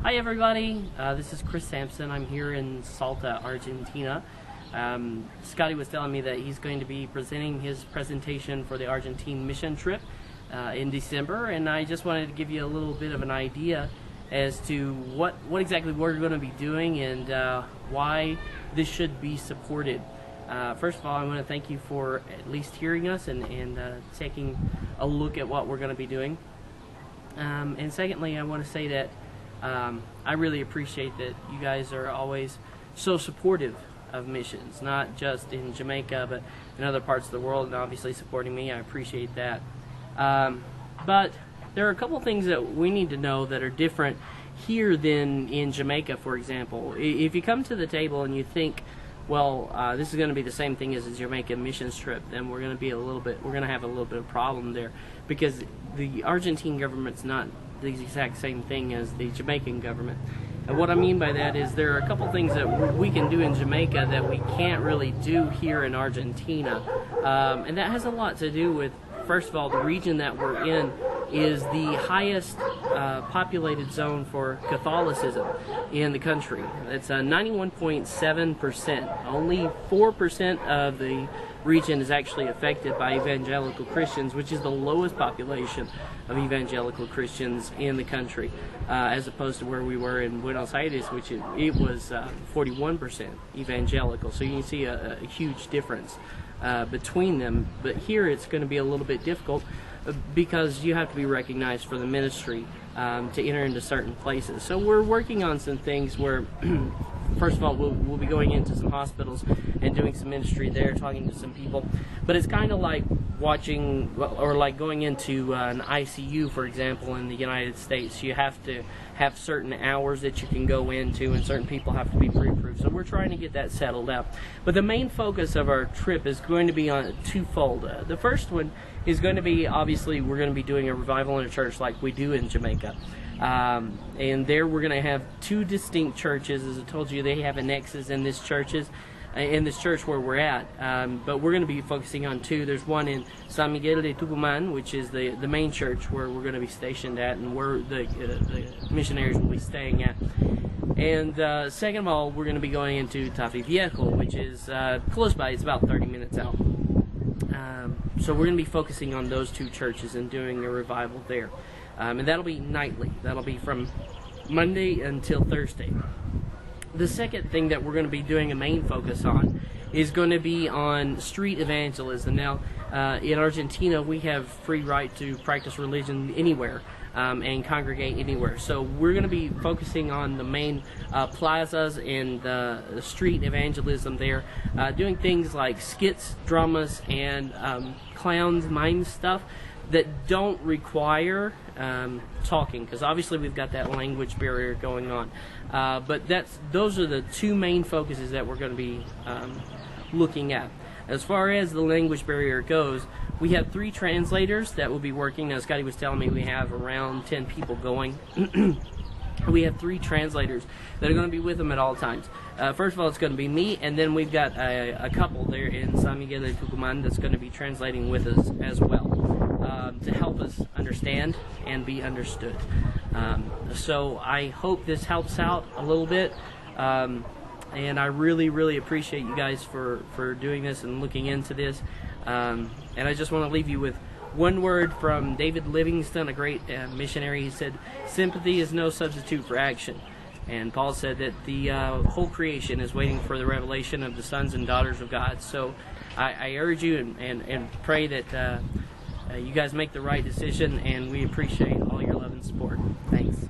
Hi everybody, this is Chris Sampson. I'm here in Salta, Argentina. Scotty was telling me that he's going to be presenting his presentation for the Argentine mission trip in December, and I just wanted to give you a little bit of an idea as to what exactly we're going to be doing and why this should be supported. First of all, I want to thank you for at least hearing us and taking a look at what we're going to be doing. And secondly, I want to say that I really appreciate that you guys are always so supportive of missions, not just in Jamaica, but in other parts of the world, and obviously supporting me. I appreciate that. But there are a couple things that we need to know that are different here than in Jamaica, for example. If you come to the table and you think, well, this is going to be the same thing as a Jamaican missions trip, then we're going to have a little bit of problem there, because the Argentine government's not the exact same thing as the Jamaican government. And what I mean by that is there are a couple things that we can do in Jamaica that we can't really do here in Argentina, and that has a lot to do with, first of all, the region that we're in is the highest populated zone for Catholicism in the country. It's 91.7%. Only 4% of the region is actually affected by evangelical Christians, which is the lowest population of evangelical Christians in the country, as opposed to where we were in Buenos Aires, which it was 41% evangelical. So you can see a huge difference between them. But here it's going to be a little bit difficult because you have to be recognized for the ministry to enter into certain places. So we're working on some things where first of all, we'll be going into some hospitals and doing some ministry there, talking to some people. But it's kind of like watching, or like going into an ICU, for example, in the United States. You have to have certain hours that you can go into, and certain people have to be pre-approved. So we're trying to get that settled out. But the main focus of our trip is going to be on twofold. The first one is going to be, obviously, we're going to be doing a revival in a church like we do in Jamaica. And there we're going to have two distinct churches. As I told you, they have annexes in this church where we're at. But we're going to be focusing on two. There's one in San Miguel de Tucumán, which is the main church where we're going to be stationed at and where the missionaries will be staying at. And second of all, we're going to be going into Tafi Viejo, which is close by. It's about 30 minutes out. So we're going to be focusing on those two churches and doing a revival there. And that'll be nightly. That'll be from Monday until Thursday. The second thing that we're going to be doing a main focus on is going to be on street evangelism. Now, in Argentina, we have free right to practice religion anywhere and congregate anywhere. So we're going to be focusing on the main plazas and the street evangelism there, doing things like skits, dramas, and clowns, mime stuff that don't require talking, because obviously we've got that language barrier going on. But those are the two main focuses that we're going to be looking at. As far as the language barrier goes, we have 3 translators that will be working. Now, Scotty was telling me we have around 10 people going. We have 3 translators that are going to be with them at all times. First of all, it's going to be me, and then we've got a couple there in San Miguel de Tucumán that's going to be translating with us as well, to help us understand and be understood. So I hope this helps out a little bit, and I really, really appreciate you guys for doing this and looking into this. And I just want to leave you with one word from David Livingstone, a great missionary. He said, "Sympathy is no substitute for action." And Paul said that the whole creation is waiting for the revelation of the sons and daughters of God. So I urge you and pray that you guys make the right decision, and we appreciate all your love and support. Thanks.